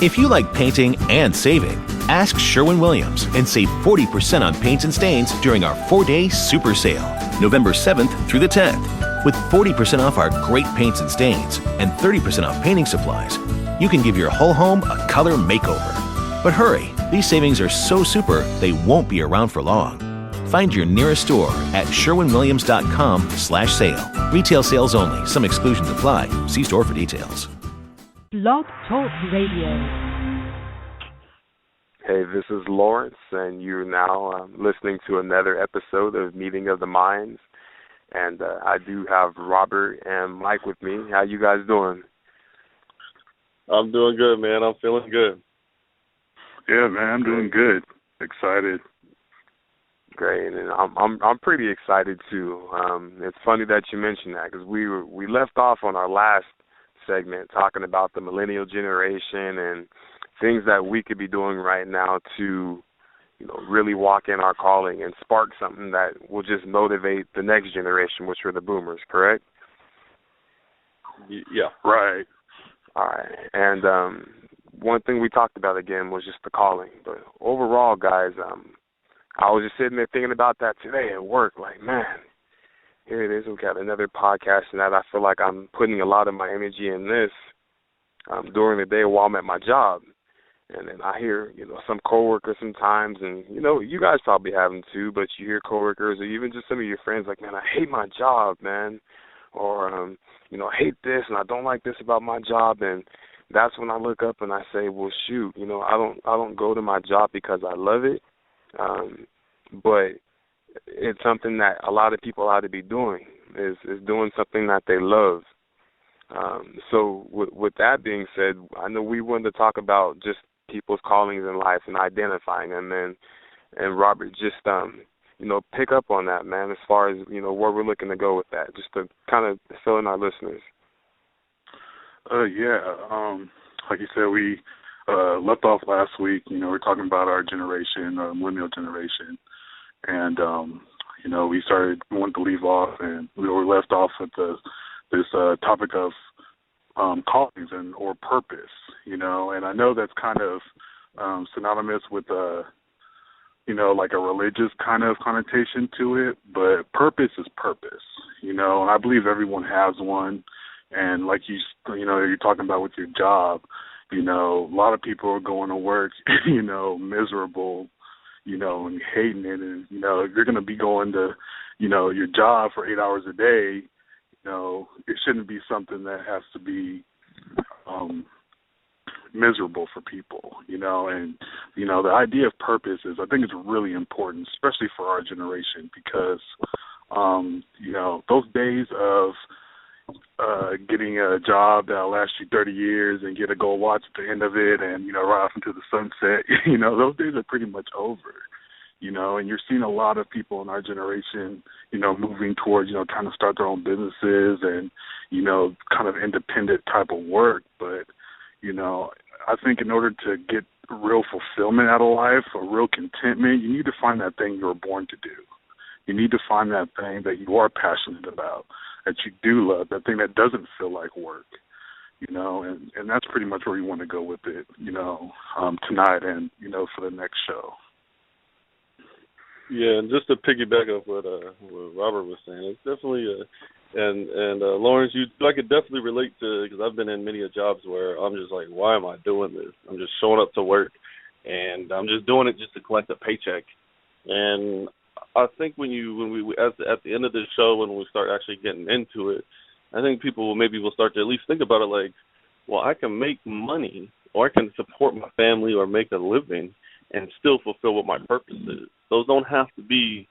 If you like painting and saving, ask Sherwin-Williams and save 40% on paints and stains during our 4-day super sale, November 7th through the 10th. With 40% off our great paints and stains and 30% off painting supplies, you can give your whole home a color makeover. But hurry, these savings are so super they won't be around for long. Find your nearest store at sherwinwilliams.com/sale. Retail sales only. Some exclusions apply. See store for details. Blog Talk Radio. Hey, this is Lawrence, and you're now listening to another episode of Meeting of the Minds. And I do have Robert and Mike with me. How you guys doing? I'm doing good, man. I'm feeling good. Yeah, man, I'm doing good. Excited. Great, and I'm pretty excited too. It's funny that you mentioned that because we left off on our last segment talking about the millennial generation and things that we could be doing right now to, really walk in our calling and spark something that will just motivate the next generation, which are the boomers, correct? Yeah. Right. All right. And one thing we talked about again was just the calling. But overall, guys, I was just sitting there thinking about that today at work. Like, man, here it is. We've got another podcast, and that I feel like I'm putting a lot of my energy in this during the day while I'm at my job. And then I hear, some coworkers sometimes, and, you guys probably have them too, but you hear coworkers or even just some of your friends like, man, I hate my job, man. Or, I hate this and I don't like this about my job. And that's when I look up and I say, well, shoot, I don't go to my job because I love it. But it's something that a lot of people ought to be doing, is doing something that they love. So with that being said, I know we wanted to talk about just people's callings in life and identifying them, and Robert, just pick up on that, man, as far as where we're looking to go with that, just to kind of fill in our listeners. Like you said, we left off last week. We're talking about our generation, millennial generation, and we wanted to leave off, and we were left off with this topic of callings or purpose, and I know that's kind of synonymous with like a religious kind of connotation to it, but purpose is purpose, and I believe everyone has one. And like you're talking about with your job, a lot of people are going to work, miserable, and hating it, and if you're going to be going to, your job for 8 hours a day, it shouldn't be something that has to be miserable for people, and, the idea of purpose is, I think it's really important, especially for our generation, because, those days of getting a job that'll last you 30 years and get a gold watch at the end of it and, right off into the sunset, those days are pretty much over. And you're seeing a lot of people in our generation, moving towards, trying to start their own businesses and, kind of independent type of work. But, I think in order to get real fulfillment out of life or real contentment, you need to find that thing you were born to do. You need to find that thing that you are passionate about, that you do love, that thing that doesn't feel like work, and that's pretty much where we want to go with it, tonight and, for the next show. Yeah, and just to piggyback off what Robert was saying, it's definitely, and Lawrence, I could definitely relate to, because I've been in many jobs where I'm just like, why am I doing this? I'm just showing up to work, and I'm just doing it just to collect a paycheck. And I think when we at the end of the show, when we start actually getting into it, I think people will start to at least think about it like, well, I can make money, or I can support my family or make a living and still fulfill what my purpose is. Those don't have to be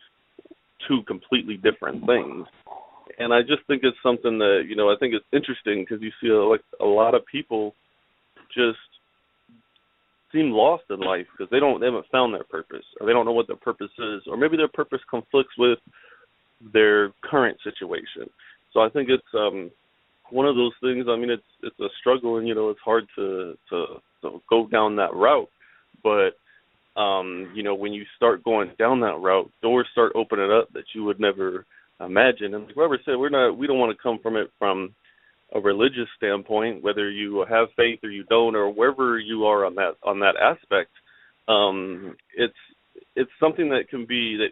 two completely different things. And I just think it's something that, I think it's interesting because you see like a lot of people just seem lost in life because they haven't found their purpose, or they don't know what their purpose is, or maybe their purpose conflicts with their current situation. So I think it's one of those things. I mean, it's a struggle, and it's hard to go down that route. But when you start going down that route, doors start opening up that you would never imagine. And like Robert said, we don't want to come from it from a religious standpoint, whether you have faith or you don't, or wherever you are on that aspect, it's something that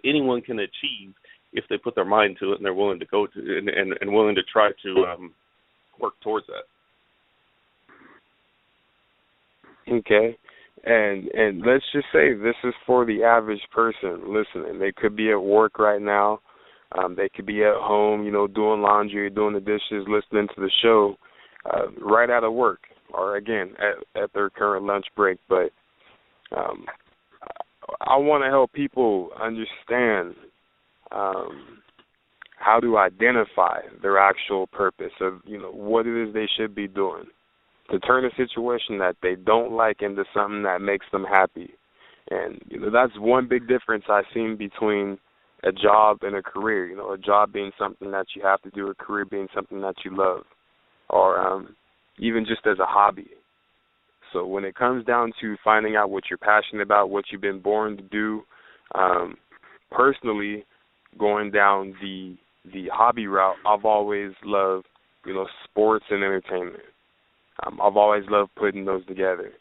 anyone can achieve if they put their mind to it and they're willing to go to and willing to try to work towards that. Okay. And let's just say this is for the average person listening. They could be at work right now. They could be at home, doing laundry, doing the dishes, listening to the show right out of work, or, again, at their current lunch break. But I want to help people understand how to identify their actual purpose of, what it is they should be doing, to turn a situation that they don't like into something that makes them happy. And, that's one big difference I've seen between a job and a career. A job being something that you have to do, a career being something that you love, or even just as a hobby. So when it comes down to finding out what you're passionate about, what you've been born to do, personally, going down the hobby route, I've always loved, sports and entertainment. I've always loved putting those together.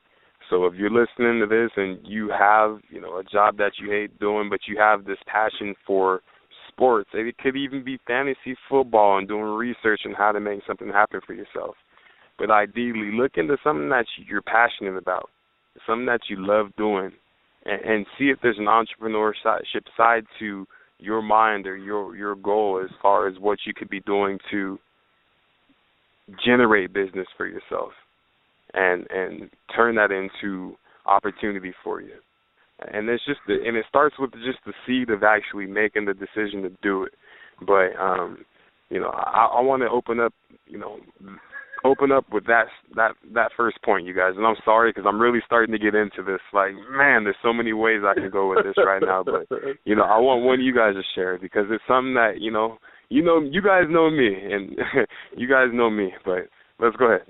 So if you're listening to this and you have, a job that you hate doing, but you have this passion for sports, it could even be fantasy football and doing research on how to make something happen for yourself. But ideally, look into something that you're passionate about, something that you love doing, and see if there's an entrepreneurship side to your mind or your goal as far as what you could be doing to generate business for yourself and turn that into opportunity for you. And it's and it starts with just the seed of actually making the decision to do it. But I want to open up with that first point, you guys. And I'm sorry because I'm really starting to get into this. Like, man, there's so many ways I can go with this right now. But I want one of you guys to share it because it's something that you guys know me and you guys know me. But let's go ahead.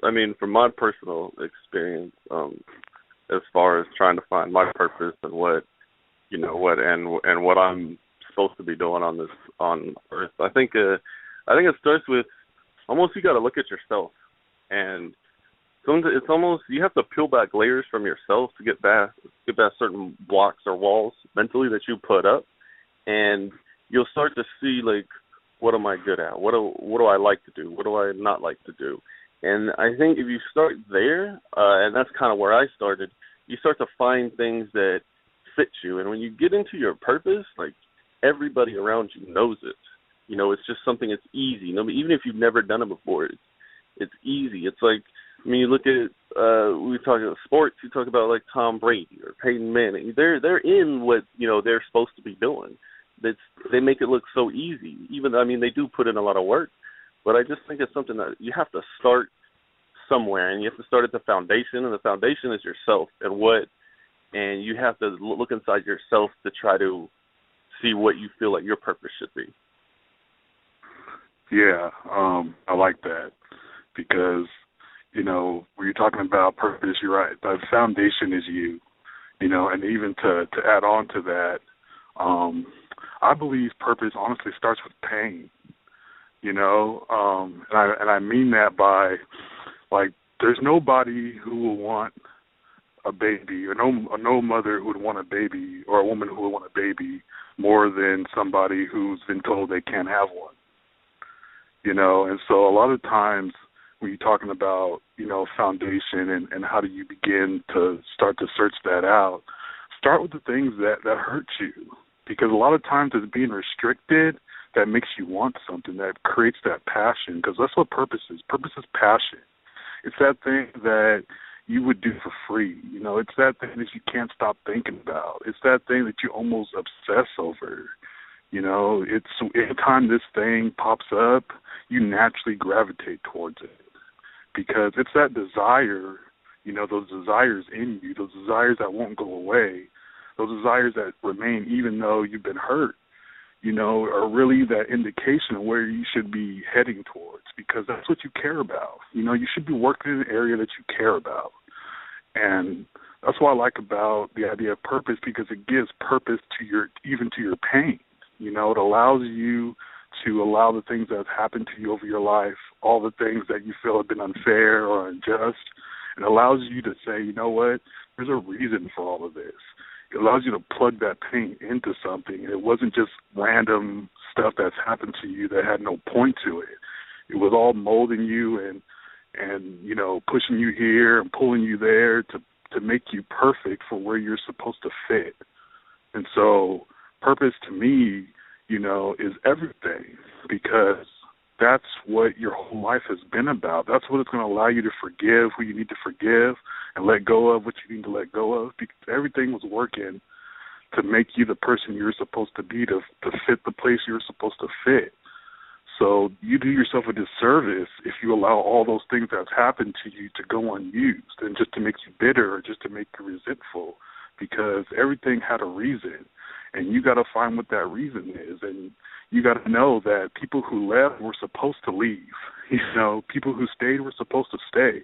And from my personal experience, as far as trying to find my purpose and what I'm supposed to be doing on Earth, I think it starts with almost you got to look at yourself, and it's almost you have to peel back layers from yourself to get past certain blocks or walls mentally that you put up, and you'll start to see like, what am I good at? What do I like to do? What do I not like to do? And I think if you start there, and that's kind of where I started, you start to find things that fit you. And when you get into your purpose, like everybody around you knows it. It's just something that's easy. Even if you've never done it before, it's easy. It's like, you look at we talk about sports. You talk about like Tom Brady or Peyton Manning. They're in what they're supposed to be doing. They make it look so easy. Even they do put in a lot of work, but I just think it's something that you have to start somewhere, and you have to start at the foundation, and the foundation is yourself and you have to look inside yourself to try to see what you feel like your purpose should be. Yeah, I like that because, when you're talking about purpose, you're right. The foundation is you, and even to add on to that, I believe purpose honestly starts with pain, and I mean that by, like, there's nobody who will want a baby, or no mother who would want a baby, or a woman who would want a baby more than somebody who's been told they can't have one. And so a lot of times when you're talking about, foundation and how do you begin to start to search that out, start with the things that hurt you. Because a lot of times it's being restricted that makes you want something, that creates that passion. Because that's what purpose is. Purpose is passion. It's that thing that you would do for free. It's that thing that you can't stop thinking about. It's that thing that you almost obsess over. It's every time this thing pops up, you naturally gravitate towards it. Because it's that desire, those desires in you, those desires that won't go away, those desires that remain even though you've been hurt, are really that indication of where you should be heading towards, because that's what you care about. You should be working in an area that you care about. And that's what I like about the idea of purpose, because it gives purpose to your pain. It allows you to allow the things that have happened to you over your life, all the things that you feel have been unfair or unjust. It allows you to say, you know what, there's a reason for all of this. It allows you to plug that pain into something. It wasn't just random stuff that's happened to you that had no point to it. It was all molding you and you know, pushing you here and pulling you there to make you perfect for where you're supposed to fit. And so purpose to me, you know, is everything, because that's what your whole life has been about. That's what it's going to allow you to forgive who you need to forgive and let go of what you need to let go of, because everything was working to make you the person you're supposed to be, to fit the place you're supposed to fit. So you do yourself a disservice if you allow all those things that have happened to you to go unused and just to make you bitter or just to make you resentful, because everything had a reason, and you got to find what that reason is. And you got to know that people who left were supposed to leave. You know, people who stayed were supposed to stay.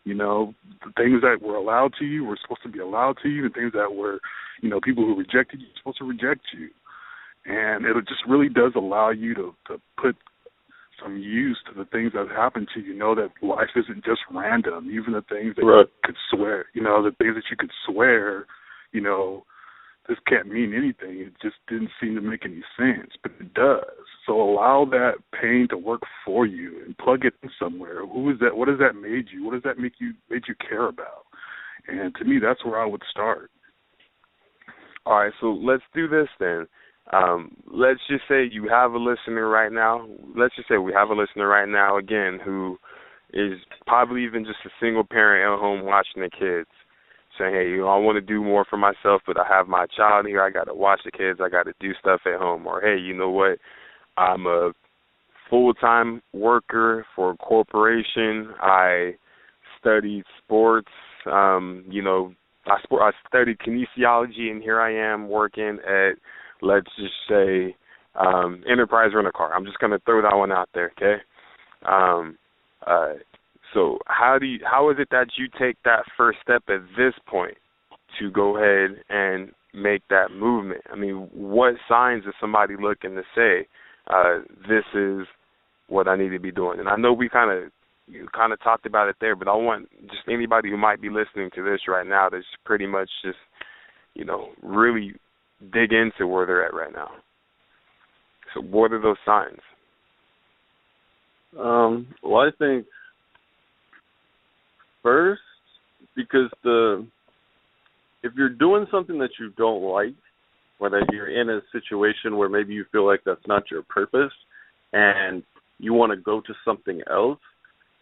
You know, the things that were allowed to you were supposed to be allowed to you, and things that were, you know, people who rejected you were supposed to reject you. And it just really does allow you to put some use to the things that happen to you. Know that life isn't just random. Even the things that you could swear, you know, the things that you could swear, you know, this can't mean anything. It just didn't seem to make any sense, but it does. So allow that pain to work for you and plug it in somewhere. Who is that? What has that made you? What does that made you care about? And to me, that's where I would start. All right, so let's do this then. Let's just say you have a listener right now. Let's just say we have a listener right now, again, who is probably even just a single parent at home watching the kids, saying, hey, you know, I want to do more for myself, but I have my child here. I got to watch the kids. I got to do stuff at home. Or, hey, you know what? I'm a full-time worker for a corporation. I studied sports. You know, I studied kinesiology, and here I am working at, let's just say, Enterprise Rent-A-Car. I'm just going to throw that one out there, okay? So how is it that you take that first step at this point to go ahead and make that movement? I mean, what signs is somebody looking to say, this is what I need to be doing? And I know we kind of talked about it there, but I want just anybody who might be listening to this right now to just pretty much just, you know, really dig into where they're at right now. So what are those signs? Well, I think first, because if you're doing something that you don't like, whether you're in a situation where maybe you feel like that's not your purpose and you want to go to something else,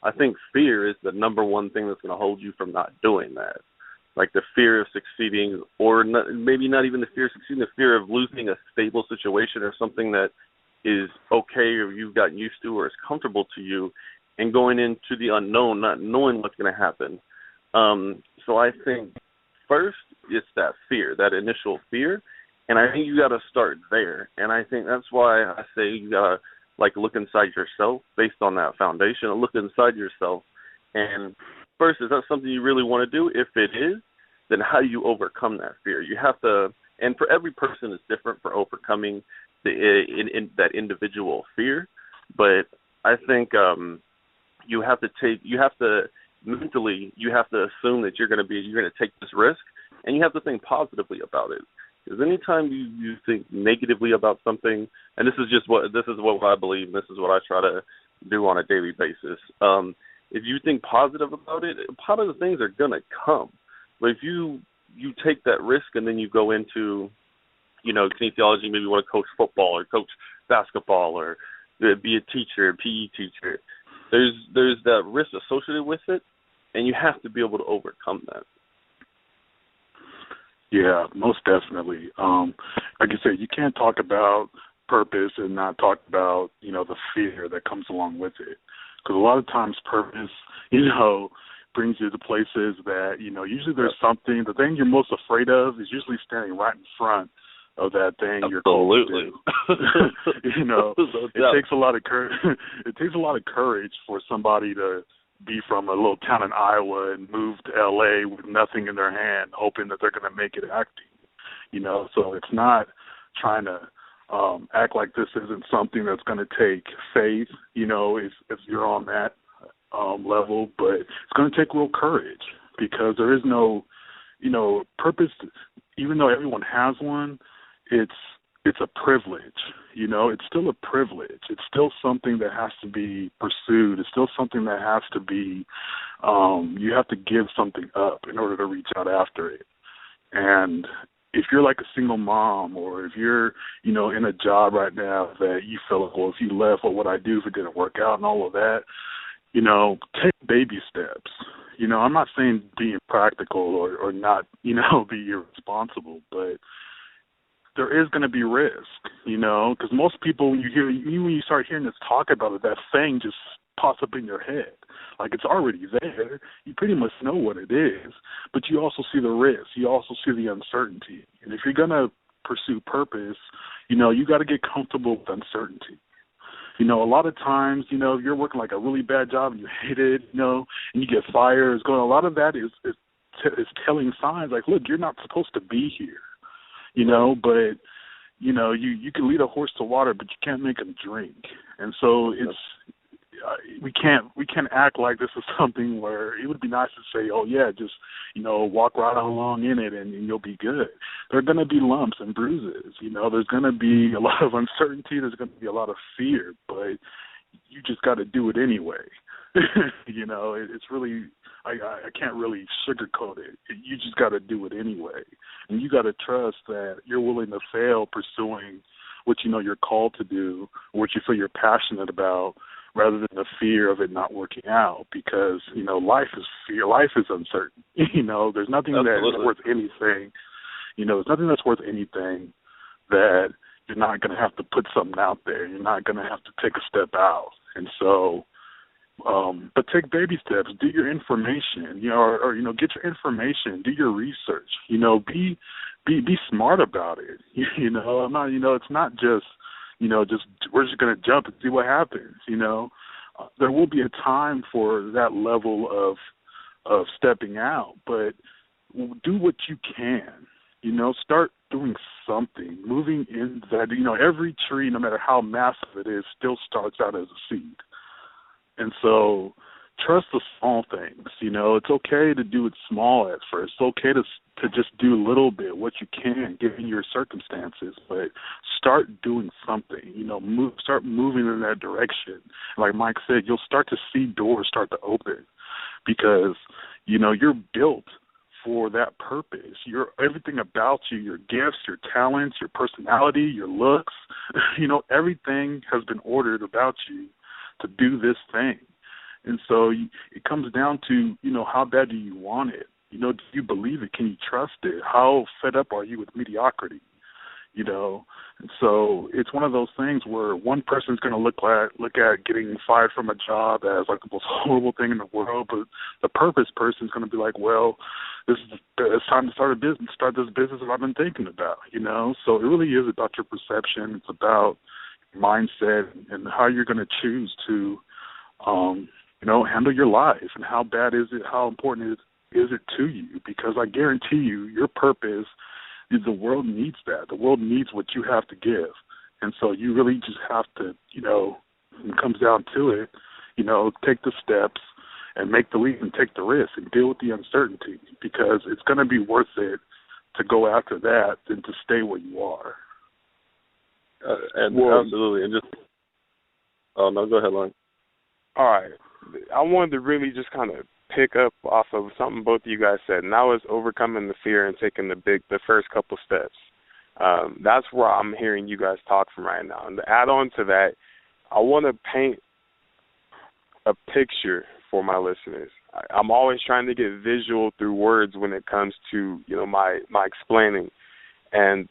I think fear is the number one thing that's going to hold you from not doing that. Like the fear of succeeding, or maybe not even the fear of succeeding, the fear of losing a stable situation or something that is okay or you've gotten used to or is comfortable to you, and going into the unknown, not knowing what's going to happen. So I think first it's that fear, that initial fear, and I think you got to start there. And I think that's why I say you got to look inside yourself based on that foundation, and look inside yourself. And first, is that something you really want to do? If it is, then how do you overcome that fear? You have to, and for every person it's different for overcoming that individual fear. But I think you have to mentally assume that you're going to take this risk, and you have to think positively about it. Because anytime you think negatively about something, and this is what I believe, this is what I try to do on a daily basis. If you think positive about it, positive things are gonna come. But if you take that risk and then you go into, kinesiology, maybe you want to coach football or coach basketball or be a teacher, a PE teacher, there's that risk associated with it, and you have to be able to overcome that. Yeah, most definitely. Like I said, you can't talk about purpose and not talk about, the fear that comes along with it. Because a lot of times purpose, brings you to places that, usually there's something, the thing you're most afraid of is usually standing right in front of that thing you're close to. It takes a lot of courage. It takes a lot of courage for somebody to be from a little town in Iowa and move to L.A. with nothing in their hand, hoping that they're going to make it acting. So it's not trying to act like this isn't something that's going to take faith, if you're on that level, but it's going to take real courage because there is no, purpose. Even though everyone has one, it's a privilege. It's still a privilege. It's still something that has to be pursued. It's still something that has to be. You have to give something up in order to reach out after it. And if you're like a single mom, or if you're, in a job right now that you feel like, well, if you left, what would I do if it didn't work out and all of that? Take baby steps. I'm not saying be impractical or not, be irresponsible, but there is going to be risk, because most people, when you start hearing this talk about it, that thing just pops up in your head. Like it's already there. You pretty much know what it is, but you also see the risk. You also see the uncertainty. And if you're going to pursue purpose, you got to get comfortable with uncertainty. A lot of times, if you're working like a really bad job and you hate it, and you get fired, a lot of that is telling signs like, look, you're not supposed to be here, but, you can lead a horse to water, but you can't make him drink. And so we can't act like this is something where it would be nice to say, oh yeah, just, walk right along in it and you'll be good. There are going to be lumps and bruises, there's going to be a lot of uncertainty, there's going to be a lot of fear, but you just got to do it anyway. It's really, I can't really sugarcoat it. You just got to do it anyway. And you got to trust that you're willing to fail pursuing what you're called to do, what you feel you're passionate about, rather than the fear of it not working out, because, life is fear. Life is uncertain. There's nothing that's worth anything. There's nothing that's worth anything that you're not going to have to put something out there. You're not going to have to take a step out. And so, but take baby steps. Do your information, or get your information. Do your research. Be smart about it. I'm not. It's not just. Just we're just going to jump and see what happens. There will be a time for that level of stepping out, but do what you can. Start doing something, moving in that. Every tree, no matter how massive it is, still starts out as a seed. And so, trust the small things. It's okay to do it small at first. It's okay to just do a little bit, what you can, given your circumstances. But start doing something. Start moving in that direction. Like Mike said, you'll start to see doors start to open because you're built for that purpose. Everything about you, your gifts, your talents, your personality, your looks, everything has been ordered about you to do this thing. And so it comes down to, how bad do you want it? Do you believe it? Can you trust it? How fed up are you with mediocrity? And so it's one of those things where one person's going to look at getting fired from a job as like the most horrible thing in the world, but the purpose person's going to be like, well, it's time to start this business that I've been thinking about, So it really is about your perception. It's about mindset and how you're going to choose to, handle your life, and how bad is it, how important is it to you? Because I guarantee you, your purpose, the world needs that. The world needs what you have to give. And so you really just have to, when it comes down to it, take the steps and make the leap and take the risk and deal with the uncertainty, because it's going to be worth it to go after that than to stay where you are. Absolutely. And just, oh, no, go ahead, Lauren. All right. I wanted to really just kind of pick up off of something both of you guys said, and that was overcoming the fear and taking the first couple steps. That's where I'm hearing you guys talk from right now. And to add on to that, I want to paint a picture for my listeners. I'm always trying to get visual through words when it comes to, my explaining. And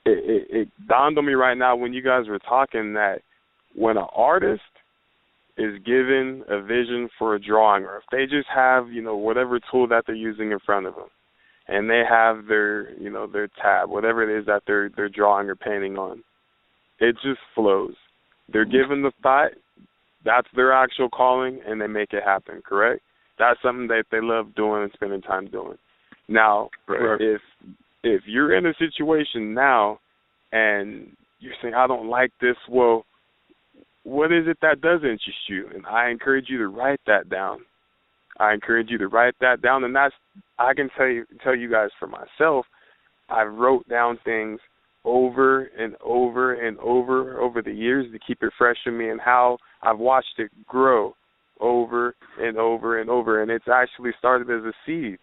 it dawned on me right now when you guys were talking that when an artist is given a vision for a drawing, or if they just have, whatever tool that they're using in front of them, and they have their, their tab, whatever it is that they're drawing or painting on, it just flows. They're given the thought, that's their actual calling, and they make it happen, correct? That's something that they love doing and spending time doing. Now, if you're in a situation now and you're saying, I don't like this. Well, what is it that does interest you? And I encourage you to write that down. And that's, I can tell you guys for myself, I wrote down things over and over and over the years to keep it fresh in me, and how I've watched it grow over and over and over. And it's actually started as a seed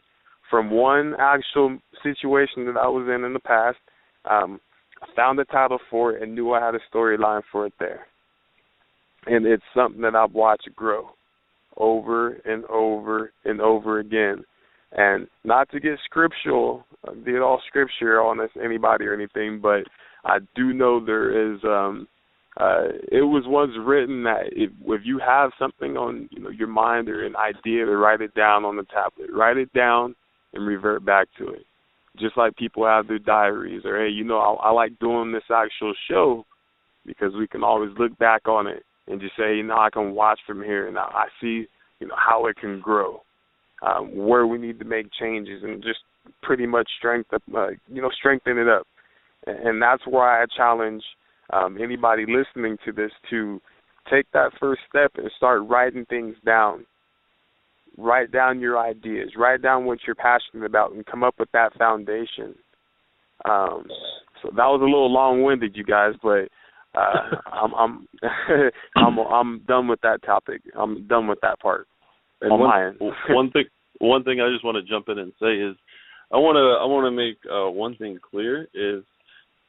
from one actual situation that I was in the past. I found the title for it and knew I had a storyline for it there. And it's something that I've watched grow over and over and over again. And not to get scriptural, be it all scripture on this, anybody or anything, but I do know there is, it was once written that if you have something on your mind or an idea, to write it down on the tablet. Write it down and revert back to it. Just like people have their diaries, or, hey, I like doing this actual show because we can always look back on it and just say, I can watch from here and I see, how it can grow, where we need to make changes, and just pretty much strengthen it up. And that's why I challenge anybody listening to this to take that first step and start writing things down. Write down your ideas. Write down what you're passionate about and come up with that foundation. So that was a little long-winded, you guys, but I'm done with that topic. I'm done with that part. And one thing I just want to jump in and say is I want to make one thing clear is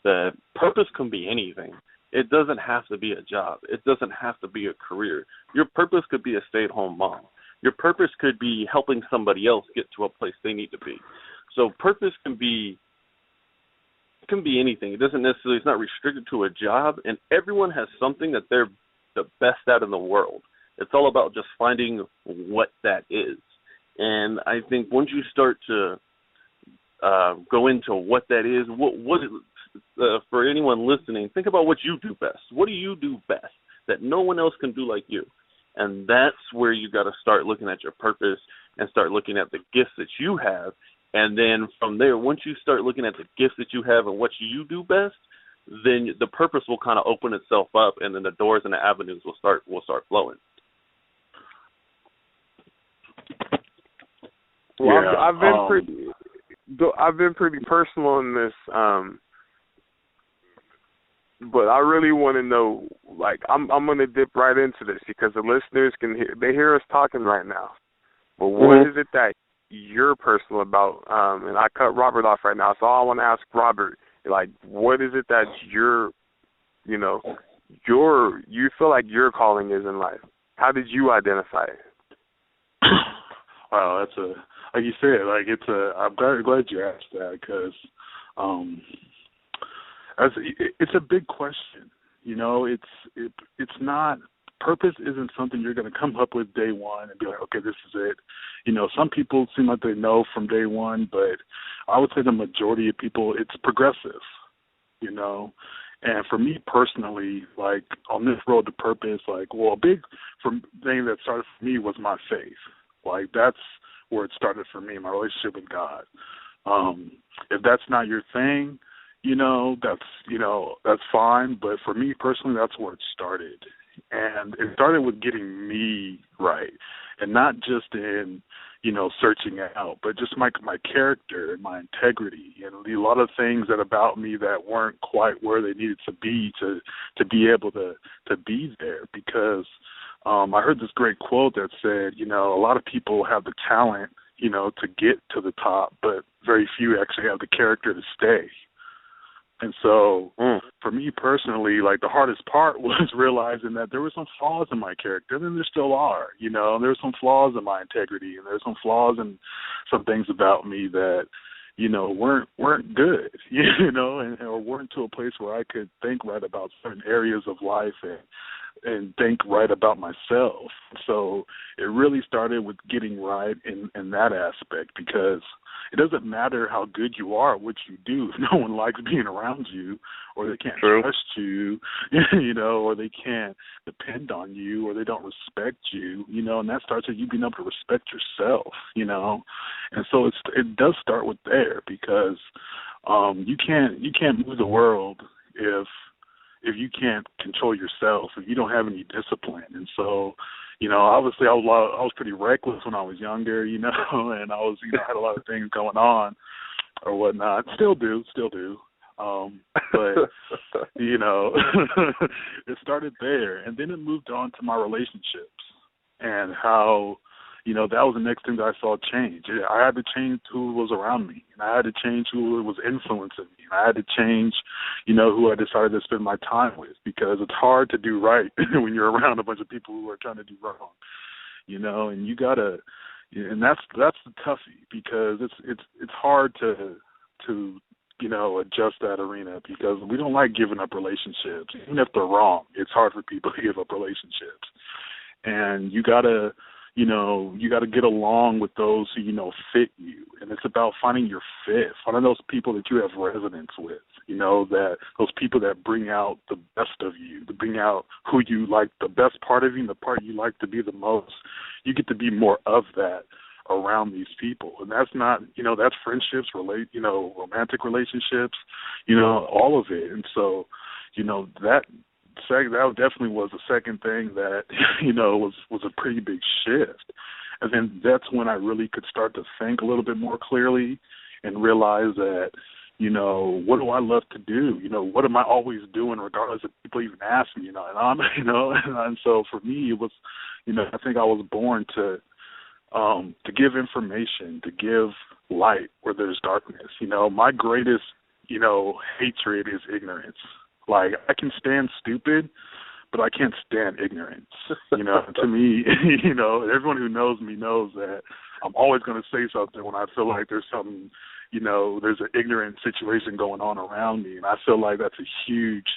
that purpose can be anything. It doesn't have to be a job. It doesn't have to be a career. Your purpose could be a stay-at-home mom. Your purpose could be helping somebody else get to a place they need to be. So purpose can be anything. It doesn't necessarily, it's not restricted to a job, and everyone has something that they're the best at in the world. It's all about just finding what that is. And I think once you start to go into what that is, for anyone listening, think about what you do best. What do you do best that no one else can do like you? And that's where you got to start looking at your purpose and start looking at the gifts that you have. And then from there, once you start looking at the gifts that you have and what you do best, then the purpose will kind of open itself up, and then the doors and the avenues will start flowing. Well, yeah, I've been pretty personal in this, but I really want to know. Like, I'm going to dip right into this because the listeners they hear us talking right now. But what is it that you're personal about? And I cut Robert off right now, so I want to ask Robert, like, what is it that you feel like your calling is in life? How did you identify it? Wow, like you said, I'm glad you asked that because it's a big question. It's not, purpose isn't something you're going to come up with day one and be like, okay, this is it. Some people seem like they know from day one, but I would say the majority of people, it's progressive, And for me personally, like on this road to purpose, a big thing that started for me was my faith. Like that's where it started for me, my relationship with God. If that's not your thing, that's fine. But for me personally, that's where it started. And it started with getting me right, and not just in, searching out, but just my character and my integrity and a lot of things about me that weren't quite where they needed to be able to be there. Because I heard this great quote that said, a lot of people have the talent, to get to the top, but very few actually have the character to stay. And so for me personally, the hardest part was realizing that there were some flaws in my character, and there still are, there's some flaws in my integrity, and there's some flaws in some things about me that, weren't good, or weren't to a place where I could think right about certain areas of life and think right about myself. So it really started with getting right in that aspect, because it doesn't matter how good you are at what you do if no one likes being around you, or they can't trust you, or they can't depend on you, or they don't respect you, and that starts with you being able to respect yourself, And so it does start with there, because you can't move the world if if you can't control yourself, if you don't have any discipline. And so, obviously I was pretty reckless when I was younger, and I was, had a lot of things going on or whatnot. Still do. But, it started there. And then it moved on to my relationships and how, that was the next thing that I saw change. I had to change who was around me, and I had to change who was influencing me. And I had to change, who I decided to spend my time with, because it's hard to do right when you're around a bunch of people who are trying to do wrong, and you gotta, and that's the toughie, because it's hard to adjust that arena, because we don't like giving up relationships. Even if they're wrong, it's hard for people to give up relationships. And you gotta get along with those who, fit you. And it's about finding your fit, finding those people that you have resonance with, that those people that bring out the best of you, to bring out who you like, the best part of you, and the part you like to be the most. You get to be more of that around these people. And that's not, that's friendships, romantic relationships, all of it. And so, that definitely was the second thing that, was a pretty big shift. And then that's when I really could start to think a little bit more clearly and realize that, what do I love to do? What am I always doing, regardless if people even ask me, and I'm, and so for me, it was, I think I was born to give information, to give light where there's darkness. My greatest, hatred is ignorance. Like, I can stand stupid, but I can't stand ignorance. To me, everyone who knows me knows that I'm always going to say something when I feel like there's something, there's an ignorant situation going on around me. And I feel like that's a huge,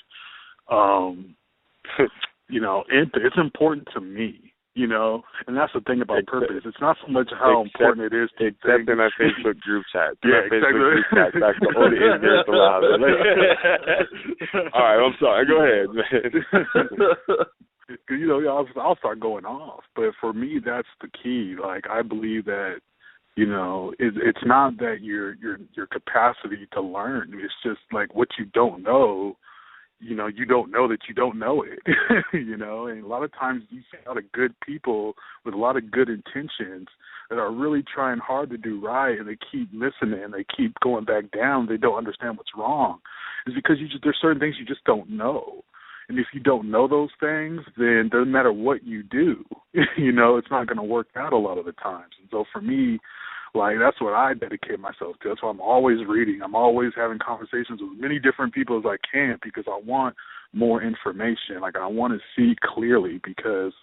it's important to me. And that's the thing about purpose. It's not so much how important it is to except in our Facebook group chat. Exactly. Group chat, that's the only ignorance allowed. All right, I'm sorry. Go ahead, man. I'll start going off. But for me, that's the key. Like, I believe that, it's not that your capacity to learn. It's just like what you don't know. You don't know that you don't know it, and a lot of times you see a lot of good people with a lot of good intentions that are really trying hard to do right, and they keep listening, and they keep going back down. They don't understand what's wrong. It's because there's certain things you just don't know. And if you don't know those things, then it doesn't matter what you do, it's not going to work out a lot of the times. And so for me, like, that's what I dedicate myself to. That's why I'm always reading. I'm always having conversations with as many different people as I can, because I want more information. Like, I want to see clearly, because,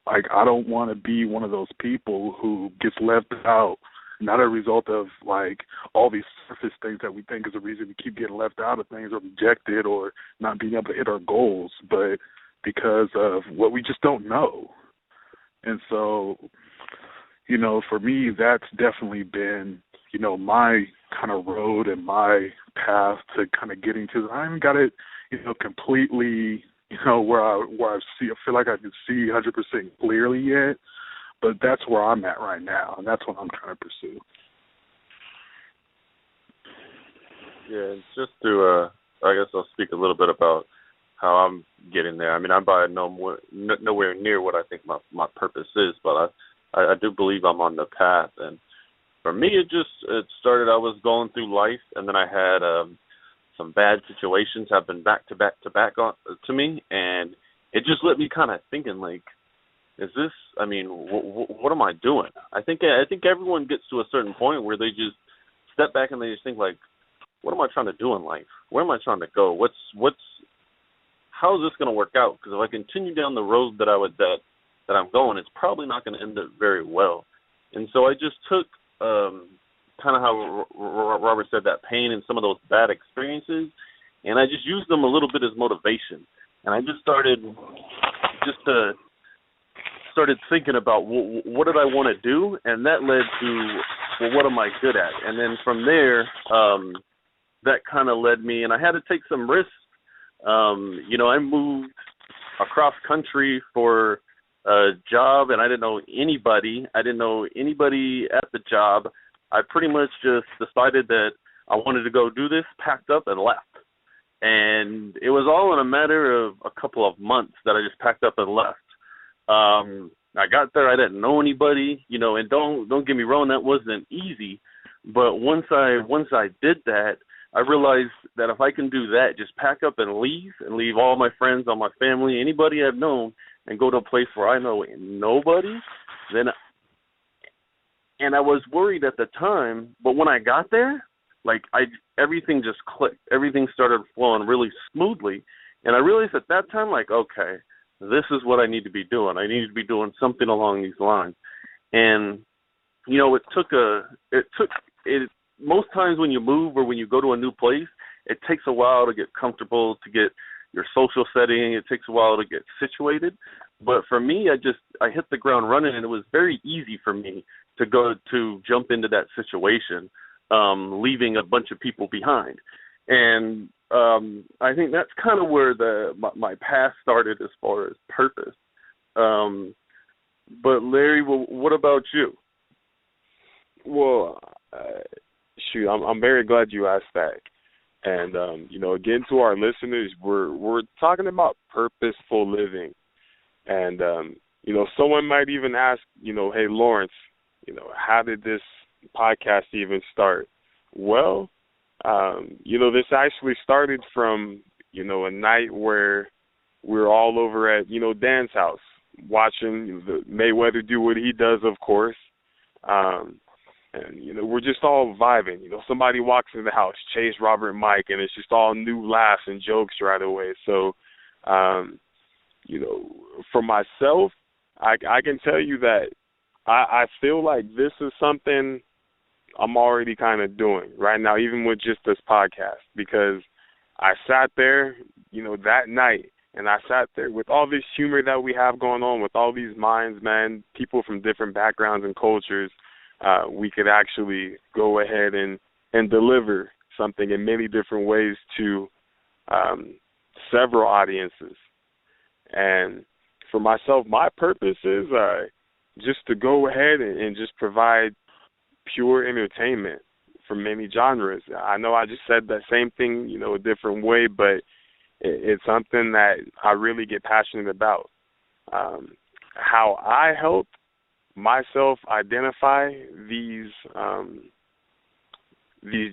like, I don't want to be one of those people who gets left out, not a result of, like, all these surface things that we think is a reason we keep getting left out of things or rejected or not being able to hit our goals, but because of what we just don't know. And so, for me, that's definitely been, my kind of road and my path to kind of getting to. I haven't got it, completely, where I feel like I can see 100% clearly yet, but that's where I'm at right now, and that's what I'm trying to pursue. Yeah, just to, I guess I'll speak a little bit about how I'm getting there. I mean, I'm by nowhere near what I think my purpose is, but I do believe I'm on the path. And for me, it started, I was going through life, and then I had some bad situations happen back to back to me, and it just let me kind of thinking, like, is this, I mean, what am I doing? I think everyone gets to a certain point where they just step back and they just think, like, what am I trying to do in life? Where am I trying to go? How is this going to work out? Because if I continue down the road that I'm going, it's probably not going to end up very well. And so I just took kind of how Robert said, that pain and some of those bad experiences, and I just used them a little bit as motivation. And I just started thinking about what did I want to do, and that led to, well, what am I good at? And then from there, that kind of led me, and I had to take some risks. I moved across country for a job, and I didn't know anybody. I didn't know anybody at the job. I pretty much just decided that I wanted to go do this, packed up, and left. And it was all in a matter of a couple of months that I just packed up and left. I got there, I didn't know anybody, and don't get me wrong, that wasn't easy. But once I did that, I realized that if I can do that, just pack up and leave all my friends, all my family, anybody I've known, and go to a place where I know nobody, and I was worried at the time, but when I got there, everything just clicked. Everything started flowing really smoothly. And I realized at that time, okay, this is what I need to be doing. I need to be doing something along these lines. And, most times when you move or when you go to a new place, it takes a while to get comfortable, to get your social setting. It takes a while to get situated. But for me, I hit the ground running, and it was very easy for me to jump into that situation, leaving a bunch of people behind. And I think that's kind of where my path started as far as purpose. But Larry, what about you? Well, shoot, I'm very glad you asked that. And again, to our listeners, we're talking about purposeful living. And someone might even ask, hey, Lawrence, how did this podcast even start? Well, this actually started from, a night where we were all over at, Dan's house watching the Mayweather do what he does, of course. And, we're just all vibing. Somebody walks in the house, Chase, Robert, Mike, and it's just all new laughs and jokes right away. So, for myself, I can tell you that I feel like this is something I'm already kind of doing right now, even with just this podcast, because I sat there, that night, and I sat there with all this humor that we have going on, with all these minds, man, people from different backgrounds and cultures. We could actually go ahead and deliver something in many different ways to several audiences. And for myself, my purpose is just to go ahead and just provide pure entertainment from many genres. I know I just said that same thing, a different way, but it's something that I really get passionate about. How I help myself identify these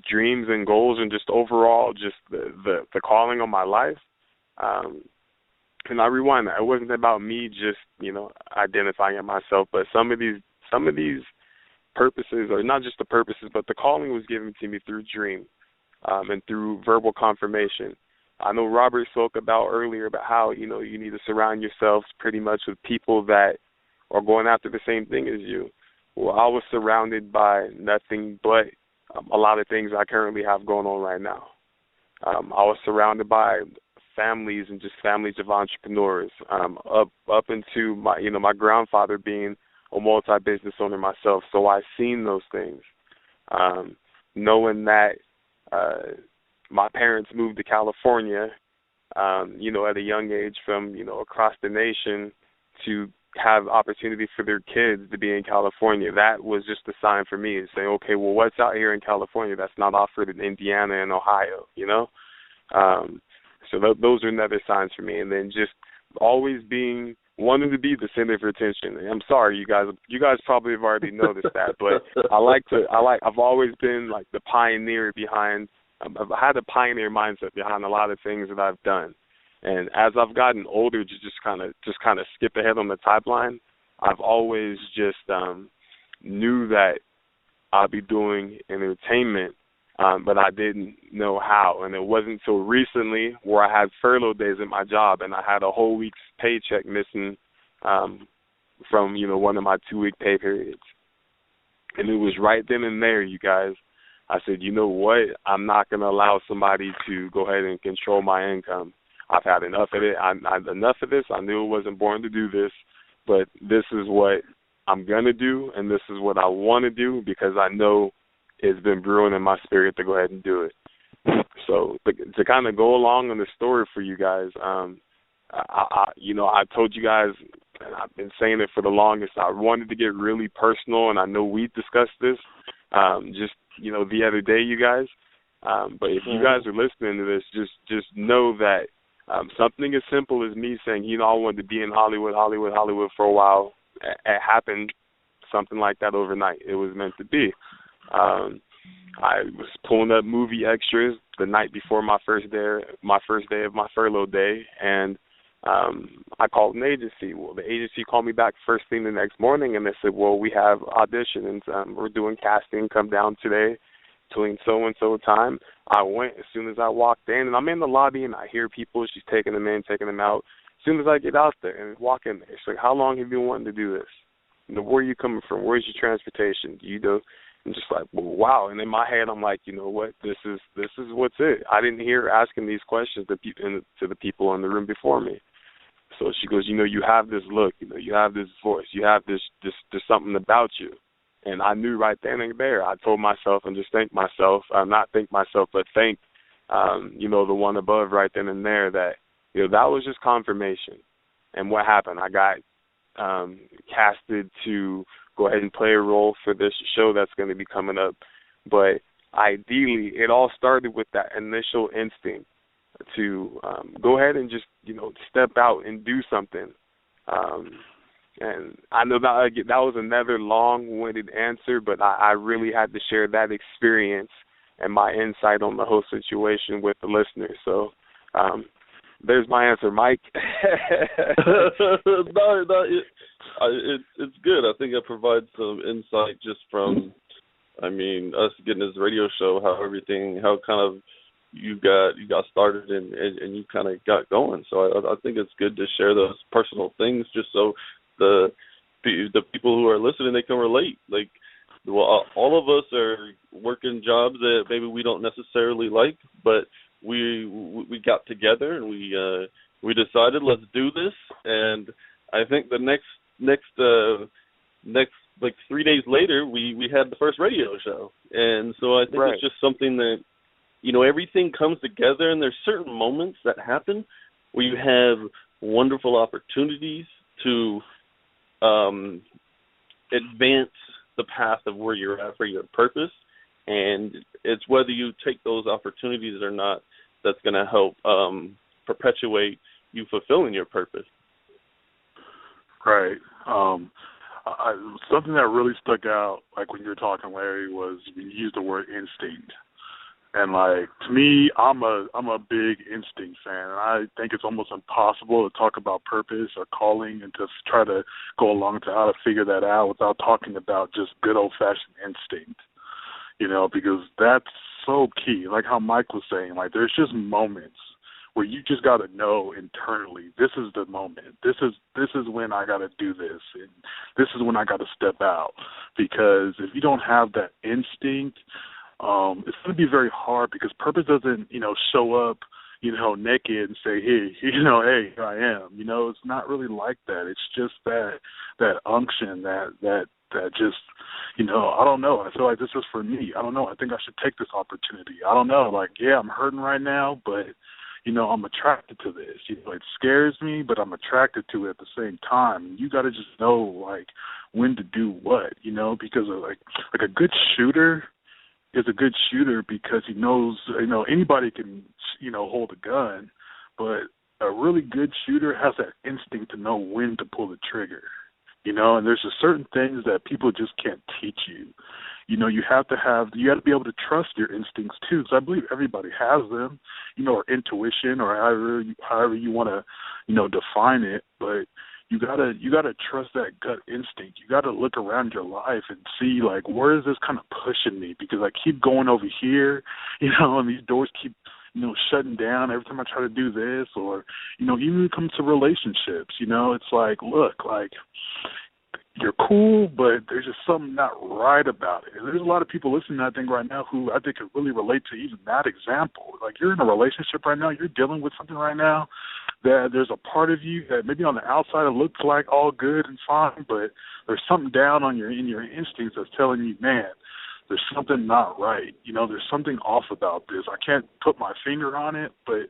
dreams and goals, and just overall just the calling on my life. And I rewind that. It wasn't about me just, identifying it myself, but some of these purposes, or not just the purposes, but the calling was given to me through dream, and through verbal confirmation. I know Robert spoke about earlier about how, you need to surround yourselves pretty much with people that are going after the same thing as you. Well, I was surrounded by nothing but a lot of things I currently have going on right now. I was surrounded by families and just families of entrepreneurs, up into my grandfather being a multi-business owner myself. So I've seen those things, knowing that my parents moved to California, at a young age from, across the nation to have opportunity for their kids to be in California. That was just a sign for me to say, okay, well, what's out here in California that's not offered in Indiana and Ohio, So those are another signs for me. And then just always wanting to be the center of attention. And I'm sorry, you guys probably have already noticed that, but I've always been like the pioneer behind. I've had a pioneer mindset behind a lot of things that I've done. And as I've gotten older, just kind of skip ahead on the timeline, I've always just knew that I'd be doing entertainment, but I didn't know how. And it wasn't until recently where I had furlough days at my job, and I had a whole week's paycheck missing from one of my 2-week pay periods. And it was right then and there, you guys. I said, you know what? I'm not going to allow somebody to go ahead and control my income. I've had enough of it. Enough of this. I knew I wasn't born to do this, but this is what I'm going to do, and this is what I want to do because I know it's been brewing in my spirit to go ahead and do it. So to kind of go along on the story for you guys, I told you guys, and I've been saying it for the longest, I wanted to get really personal, and I know we discussed this just, the other day, you guys. But if you guys are listening to this, just know that something as simple as me saying, I wanted to be in Hollywood for a while, it happened, something like that overnight. It was meant to be. I was pulling up movie extras the night before my first day of my furlough day, and I called an agency. Well, the agency called me back first thing the next morning, and they said, well, we have auditions. We're doing casting. Come down today between so-and-so time. I went as soon as I walked in, and I'm in the lobby, and I hear people. She's taking them in, taking them out. As soon as I get out there and walk in there, she's like, how long have you been wanting to do this? Where are you coming from? Where's your transportation? Do you know? I'm just like, well, wow. And in my head, I'm like, you know what? This is what's it. I didn't hear her asking these questions to the people in the room before me. So she goes, you have this look, you have this voice, you have this there's something about you. And I knew right then and there. I told myself and just thank myself, not thank myself, but thank, the one above right then and there that, that was just confirmation. And what happened? I got casted to go ahead and play a role for this show that's going to be coming up. But ideally, it all started with that initial instinct to go ahead and just, step out and do something. And I know that was another long-winded answer, but I really had to share that experience and my insight on the whole situation with the listeners. So there's my answer, Mike. It's good. I think it provides some insight just from, us getting this radio show, how kind of you got started and you kind of got going. So I think it's good to share those personal things just so the people who are listening, they can relate. Like, well, all of us are working jobs that maybe we don't necessarily like, but we got together and we decided let's do this. And I think the next like 3 days later we had the first radio show. And so I think It's just something that everything comes together, and there's certain moments that happen where you have wonderful opportunities to advance the path of where you're at for your purpose, and it's whether you take those opportunities or not that's going to help perpetuate you fulfilling your purpose. Right. Something that really stuck out, like when you were talking, Larry, was when you used the word instinct. And like, to me, I'm a big instinct fan, and I think it's almost impossible to talk about purpose or calling and to try to go along to how to figure that out without talking about just good old-fashioned instinct, because that's so key. Like how Mike was saying, like there's just moments where you just got to know internally, this is the moment. This is when I got to do this, and this is when I got to step out. Because if you don't have that instinct, it's going to be very hard, because purpose doesn't, show up, naked and say, hey, hey, here I am. It's not really like that. It's just that unction, that just, I don't know. I feel like this is for me. I don't know. I think I should take this opportunity. I don't know. Like, yeah, I'm hurting right now, but, I'm attracted to this. It scares me, but I'm attracted to it at the same time. You got to just know, like, when to do what, because like a good shooter is a good shooter because he knows, anybody can, hold a gun, but a really good shooter has that instinct to know when to pull the trigger, and there's just certain things that people just can't teach you. You have to be able to trust your instincts too, because I believe everybody has them, or intuition, or however you want to, define it, but you gotta trust that gut instinct. You gotta look around your life and see, like, where is this kind of pushing me? Because I keep going over here, and these doors keep, shutting down every time I try to do this, or, even when it comes to relationships, it's like, look, like, you're cool, but there's just something not right about it. And there's a lot of people listening, I think, right now who I think could really relate to even that example. Like, you're in a relationship right now, you're dealing with something right now that there's a part of you that maybe on the outside it looks like all good and fine, but there's something down in your instincts that's telling you, man, there's something not right. There's something off about this. I can't put my finger on it, but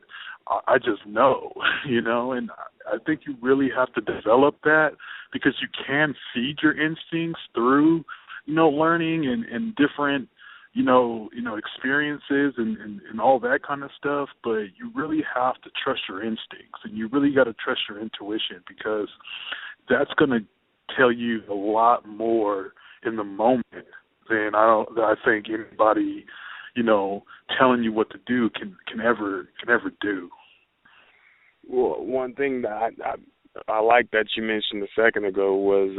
I just know, and I think you really have to develop that, because you can feed your instincts through, learning and different, experiences and all that kind of stuff, but you really have to trust your instincts, and you really got to trust your intuition, because that's going to tell you a lot more in the moment than I think anybody, telling you what to do can ever do. Well, one thing that I like that you mentioned a second ago was,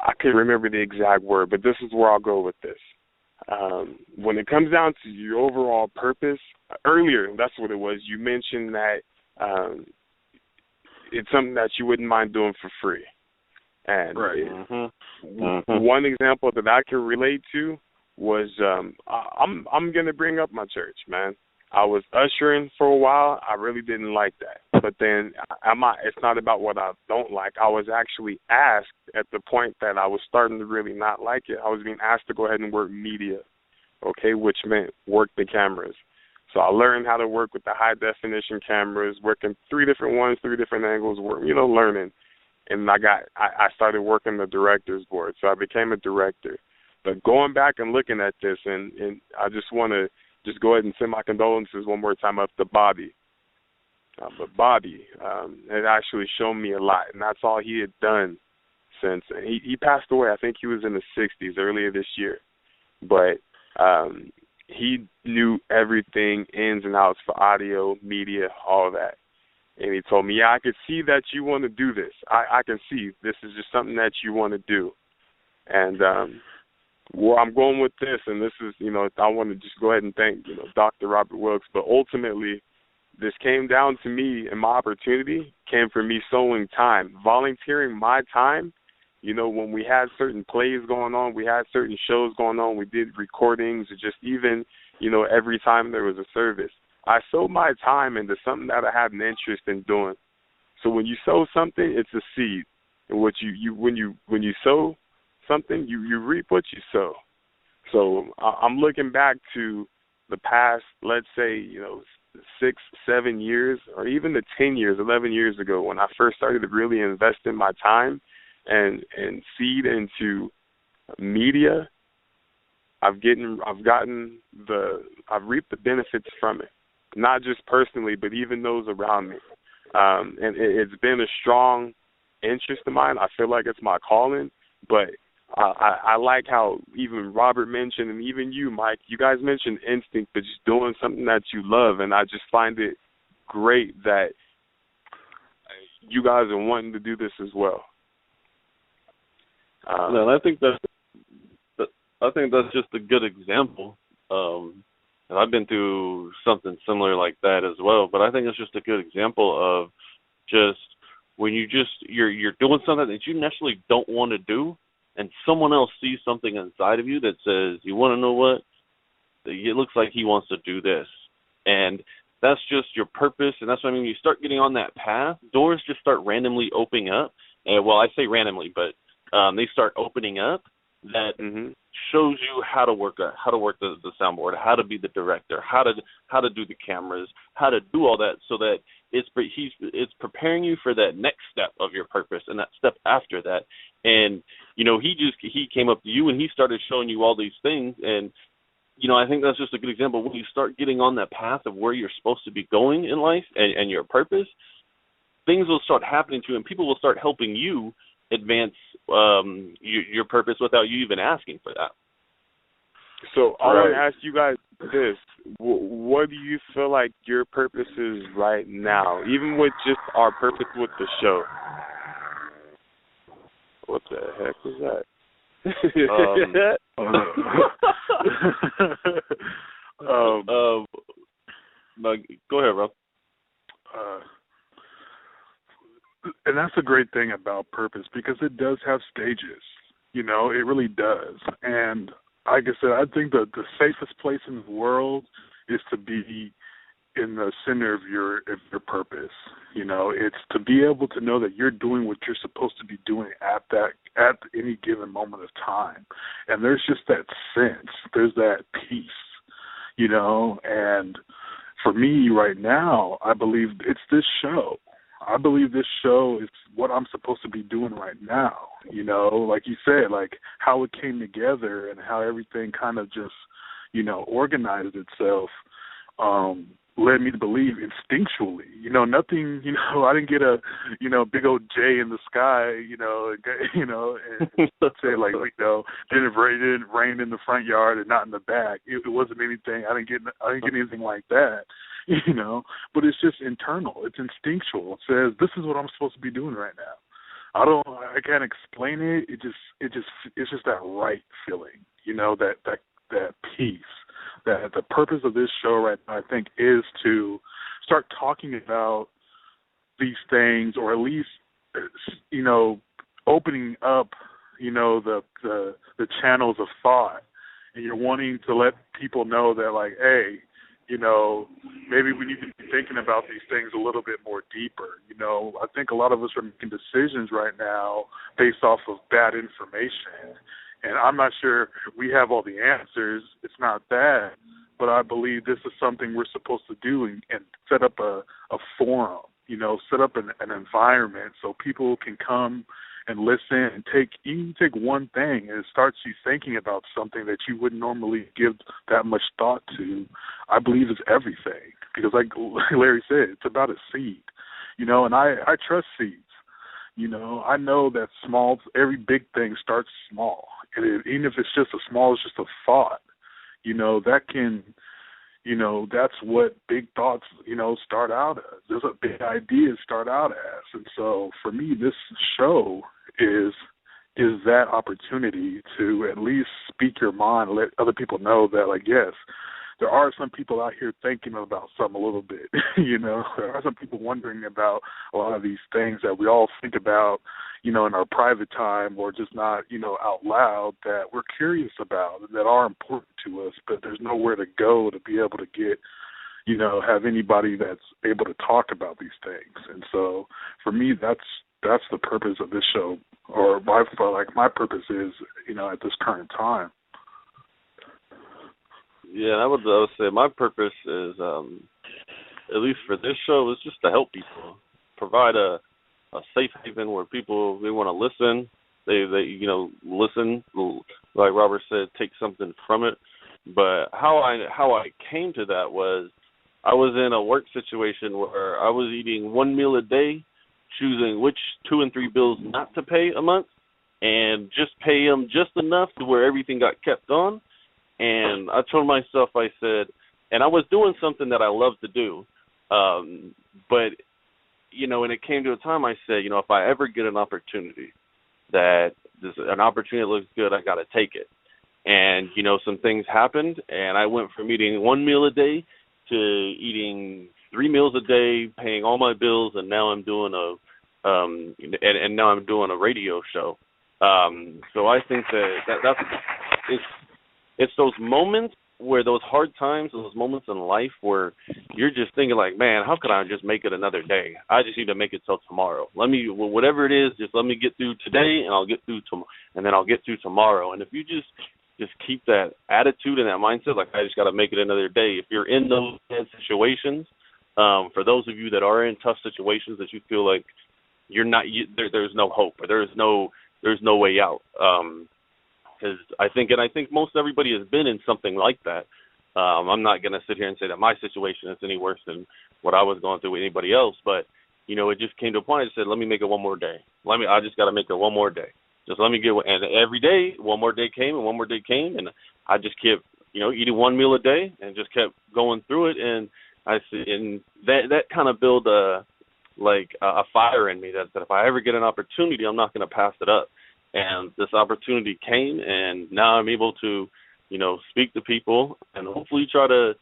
I can't remember the exact word, but this is where I'll go with this. When it comes down to your overall purpose, earlier, that's what it was, you mentioned that it's something that you wouldn't mind doing for free. And right. One example that I can relate to was I'm going to bring up my church, man. I was ushering for a while. I really didn't like that. But then it's not about what I don't like. I was actually asked at the point that I was starting to really not like it. I was being asked to go ahead and work media, okay, which meant work the cameras. So I learned how to work with the high-definition cameras, working 3 different ones, 3 different angles, learning. And I started working the director's board. So I became a director. But going back and looking at this, and I just want to just go ahead and send my condolences one more time up to Bobby. But Bobby had actually shown me a lot, and that's all he had done since. And he passed away. I think he was in the 60s earlier this year. But he knew everything, ins and outs for audio, media, all that. And he told me, I could see that you want to do this. I can see this is just something that you want to do. And where I'm going with this, and this is, I want to just go ahead and thank, Dr. Robert Wilkes, but ultimately this came down to me, and my opportunity came from me sowing time, volunteering my time. When we had certain plays going on, we had certain shows going on, we did recordings, or just even, every time there was a service. I sowed my time into something that I had an interest in doing. So when you sow something, it's a seed. And when you sow something, you reap what you sow. So I'm looking back to the past, let's say, 6, 7 years, or even the 10 years, 11 years ago, when I first started to really invest in my time and seed into media. I've reaped the benefits from it, not just personally, but even those around me. And it's been a strong interest of mine. I feel like it's my calling, but I like how even Robert mentioned, and even you, Mike, you guys mentioned instinct, but just doing something that you love, and I just find it great that you guys are wanting to do this as well. And I think that's just a good example. And I've been through something similar like that as well, but I think it's just a good example of just when you're doing something that you necessarily don't want to do, and someone else sees something inside of you that says, you want to know what? It looks like he wants to do this. And that's just your purpose, and that's what I mean. You start getting on that path, doors just start randomly opening up. And, well, I say randomly, but they start opening up that shows you how to work the soundboard, how to be the director, how to do the cameras, how to do all that, so that it's preparing you for that next step of your purpose and that step after that. And he came up to you and he started showing you all these things, and I think that's just a good example. When you start getting on that path of where you're supposed to be going in life and your purpose, things will start happening to you, and people will start helping you advance your purpose without you even asking for that. So I want to ask you guys this. What do you feel like your purpose is right now, even with just our purpose with the show? What the heck was that? Go ahead, Rob. And that's a great thing about purpose, because it does have stages. It really does. And like I said, I think that the safest place in the world is to be in the center of your purpose. It's to be able to know that you're doing what you're supposed to be doing at any given moment of time. And there's just that sense. There's that peace, and for me right now, I believe it's this show. I believe this show is what I'm supposed to be doing right now. you know, like you said, like how it came together and how everything kind of just, you know, organized itself, led me to believe instinctually, you know, nothing, you know, I didn't get a, you know, big old J in the sky, you know, and say like, you know, didn't rain in the front yard and not in the back. It wasn't anything. I didn't get anything like that, you know, but it's just internal. It's instinctual. It says, this is what I'm supposed to be doing right now. I can't explain it. It's just that right feeling, you know, that peace. That the purpose of this show right now, I think, is to start talking about these things, or at least, you know, opening up, you know, the channels of thought. And you're wanting to let people know that, like, hey, you know, maybe we need to be thinking about these things a little bit more deeper. You know, I think a lot of us are making decisions right now based off of bad information. And I'm not sure we have all the answers. It's not that. But I believe this is something we're supposed to do and set up a forum, you know, set up an environment so people can come and listen and take one thing, and it starts you thinking about something that you wouldn't normally give that much thought to. I believe it's everything. Because like Larry said, it's about a seed, you know, and I trust seeds. You know, I know that every big thing starts small. And even if it's just as small as just a thought, you know, that can, you know, that's what big thoughts, you know, start out as. There's what big ideas start out as. And so for me, this show is that opportunity to at least speak your mind, let other people know that, like, yes, there are some people out here thinking about something a little bit, you know. There are some people wondering about a lot of these things that we all think about, you know, in our private time, or just not, you know, out loud, that we're curious about and that are important to us, but there's nowhere to go to be able to get, you know, have anybody that's able to talk about these things. And so for me, that's the purpose of this show, or my purpose is, you know, at this current time. Yeah, I would say my purpose is, at least for this show, is just to help people, provide a safe haven where people, they want to listen, they you know, listen, like Robert said, take something from it. But how I came to that was, I was in a work situation where I was eating one meal a day, choosing which 2 and 3 bills not to pay a month, and just pay them just enough to where everything got kept on. And I told myself, I said, and I was doing something that I love to do, but, you know, when it came to a time, I said, you know, if I ever get an opportunity that looks good, I got to take it. And, you know, some things happened, and I went from eating 1 meal a day to eating 3 meals a day, paying all my bills, and now I'm doing a radio show. So I think that's it's those moments where those hard times, those moments in life where you're just thinking like, man, how could I just make it another day? I just need to make it till tomorrow. Whatever it is, just let me get through today, and I'll get through and then I'll get through tomorrow. And if you just keep that attitude and that mindset, like, I just got to make it another day. If you're in those bad situations, for those of you that are in tough situations that you feel like there's no hope, or there's no way out. Because I think most everybody has been in something like that. I'm not going to sit here and say that my situation is any worse than what I was going through with anybody else, but, you know, it just came to a point. I said, let me make it one more day. I just got to make it one more day. Just let me get, and every day, one more day came, and one more day came, and I just kept, you know, eating 1 meal a day, and just kept going through it, and that kind of built a fire in me that if I ever get an opportunity, I'm not going to pass it up. And this opportunity came, and now I'm able to, you know, speak to people and hopefully try to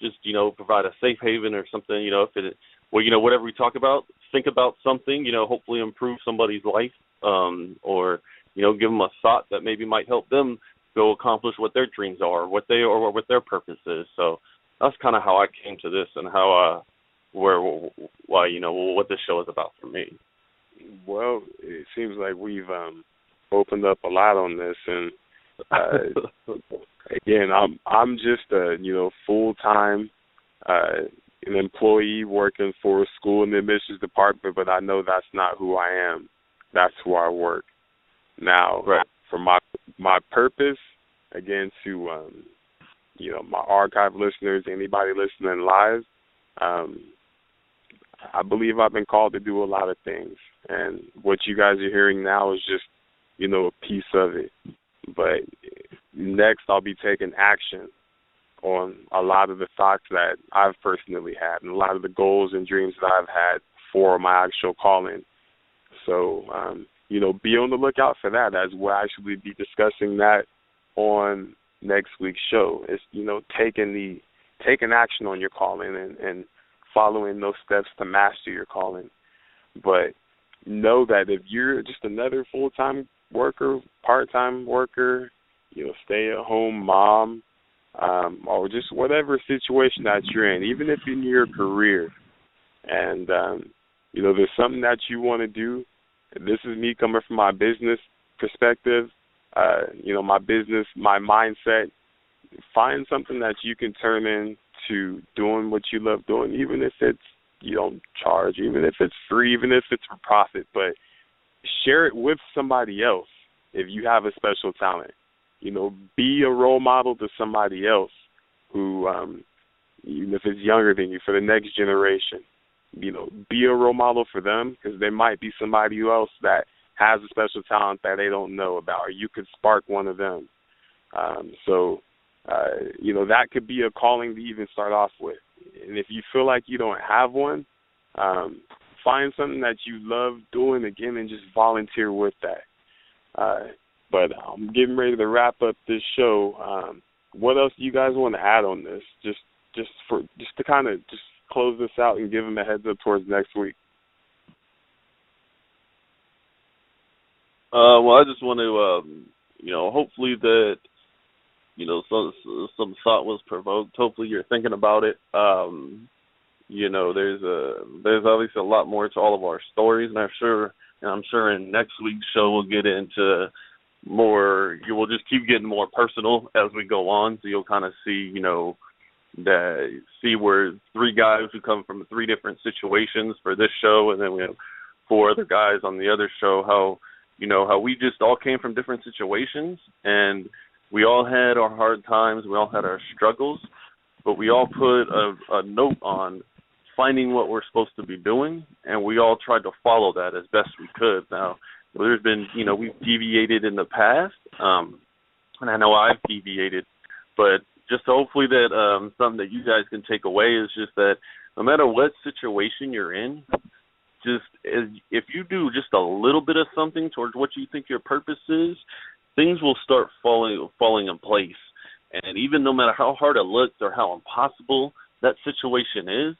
just, you know, provide a safe haven or something, you know, you know, whatever we talk about, think about something, you know, hopefully improve somebody's life, or, you know, give them a thought that maybe might help them go accomplish what their dreams are, what their purpose is. So that's kind of how I came to this, and why, you know, what this show is about for me. Well, it seems like we've opened up a lot on this, and again, I'm just a, you know, full-time an employee working for a school in the admissions department, but I know that's not who I am. That's who I work. Now, Right. for my purpose, again, to my archive listeners, anybody listening live, I believe I've been called to do a lot of things, and what you guys are hearing now is just a piece of it. But next, I'll be taking action on a lot of the thoughts that I've personally had and a lot of the goals and dreams that I've had for my actual calling. So, be on the lookout for that, as we'll actually be discussing that on next week's show. It's, taking action on your calling and following those steps to master your calling. But know that if you're just another full-time worker, part-time worker, stay-at-home mom, or just whatever situation that you're in, even if in your career, and, there's something that you want to do. This is me coming from my business perspective, my business, my mindset. Find something that you can turn into doing what you love doing, even if it's you don't charge, even if it's free, even if it's for profit, but share it with somebody else if you have a special talent. Be a role model to somebody else who, even if it's younger than you, for the next generation. Be a role model for them, because there might be somebody else that has a special talent that they don't know about, or you could spark one of them. That could be a calling to even start off with. And if you feel like you don't have one, find something that you love doing again and just volunteer with that. But I'm getting ready to wrap up this show. What else do you guys want to add on this? Just to kind of just close this out and give them a heads up towards next week. Well, I just want to, hopefully that, some thought was provoked. Hopefully you're thinking about it. There's obviously a lot more to all of our stories, and I'm sure in next week's show we'll get into more. You will just keep getting more personal as we go on, so you'll kind of see, see where three guys who come from three different situations for this show, and then we have four other guys on the other show, how we just all came from different situations, and we all had our hard times, we all had our struggles, but we all put a note on finding what we're supposed to be doing, and we all tried to follow that as best we could. Now, there's been, we've deviated in the past, and I know I've deviated, but just hopefully that something that you guys can take away is just that no matter what situation you're in, just if you do just a little bit of something towards what you think your purpose is, things will start falling in place. And even no matter how hard it looks or how impossible that situation is,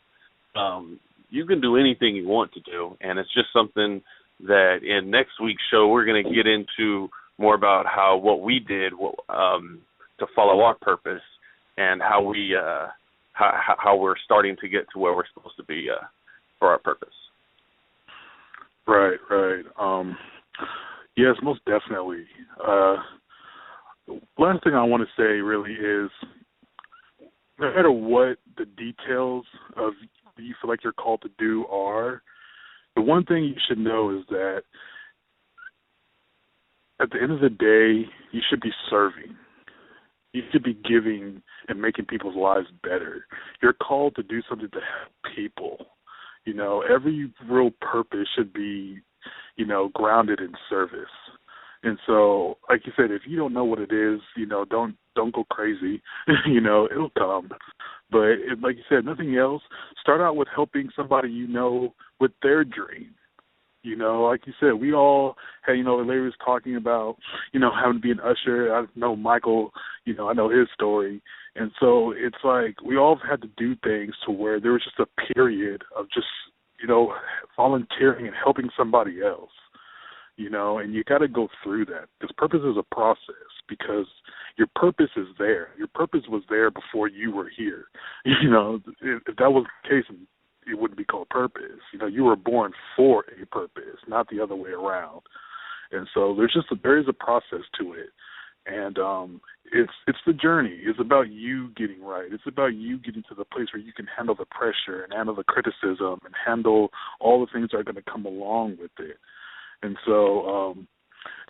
you can do anything you want to do. And it's just something that in next week's show we're going to get into more about what we did to follow our purpose, and how we're starting to get to where we're supposed to be for our purpose. Right. Yes, most definitely. Last thing I want to say really is, no matter what the details of what you feel like you're called to do are, the one thing you should know is that at the end of the day, you should be serving. You should be giving and making people's lives better. You're called to do something to help people. Every real purpose should be, grounded in service. And so, like you said, if you don't know what it is, don't go crazy. It'll come. But like you said, nothing else. Start out with helping somebody with their dream. Like you said, we all had, Larry was talking about, having to be an usher. I know Michael, I know his story. And so it's like we all had to do things to where there was just a period of just, volunteering and helping somebody else, and you got to go through that, because purpose is a process, because your purpose is there. Your purpose was there before you were here. If that was the case, it wouldn't be called purpose. You were born for a purpose, not the other way around. And so there is a process to it. And it's the journey. It's about you getting right. It's about you getting to the place where you can handle the pressure and handle the criticism and handle all the things that are going to come along with it. And so,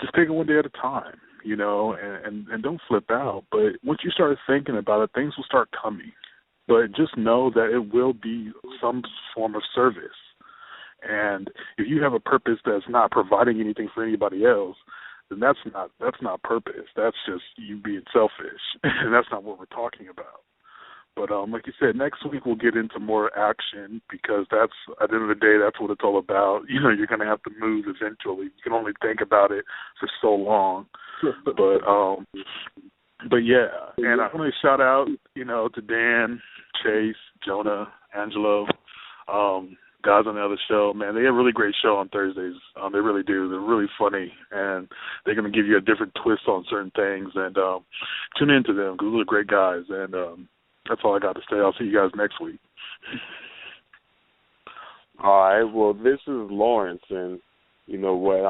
just take it one day at a time, you know, and don't flip out. But once you start thinking about it, things will start coming. But just know that it will be some form of service. And if you have a purpose that's not providing anything for anybody else, then that's not purpose. That's just you being selfish, and that's not what we're talking about. But like you said, next week we'll get into more action, because that's, at the end of the day, that's what it's all about. You know, you're going to have to move eventually. You can only think about it for so long. But yeah, and I want to shout out, you know, to Dan, Chase, Jonah, Angelo, guys on the other show. Man, they have a really great show on Thursdays. They really do. They're really funny, and they're going to give you a different twist on certain things. And tune into them, because those are great guys. And that's all I got to say. I'll see you guys next week. All right. Well, this is Lawrence, and you know what?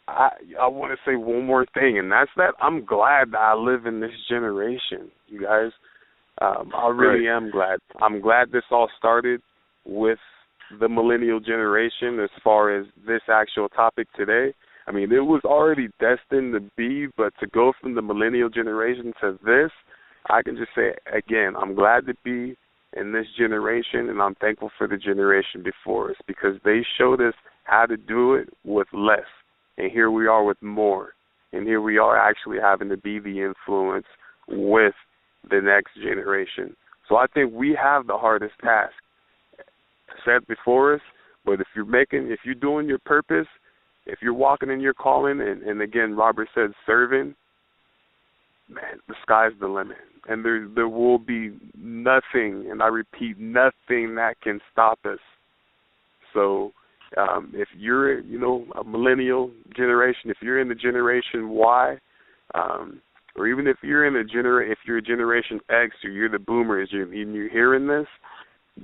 I want to say one more thing, and that's that I'm glad that I live in this generation, you guys. I really am glad. I'm glad this all started with the millennial generation as far as this actual topic today. I mean, it was already destined to be, but to go from the millennial generation to this, I can just say, again, I'm glad to be in this generation, and I'm thankful for the generation before us, because they showed us how to do it with less. And here we are with more. And here we are actually having to be the influence with the next generation. So I think we have the hardest task set before us. But if you're doing your purpose, if you're walking in your calling, and again, Robert said serving, man, the sky's the limit. And there will be nothing, and I repeat, nothing that can stop us. So if you're, you know, a millennial generation, if you're in the Generation Y, or even if you're if you're a Generation X, or you're the Boomers, and you're hearing this,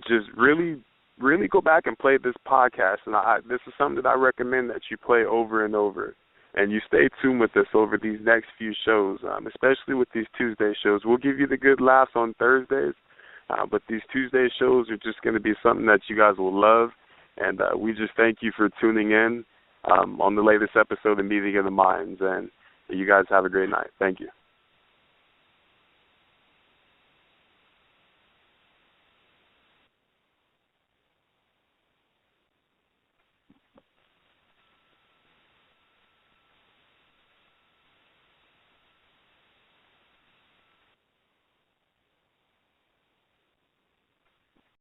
just really, really go back and play this podcast. And this is something that I recommend that you play over and over. And you stay tuned with us over these next few shows, especially with these Tuesday shows. We'll give you the good laughs on Thursdays, but these Tuesday shows are just going to be something that you guys will love. And we just thank you for tuning in on the latest episode of Meeting of the Minds. And you guys have a great night. Thank you.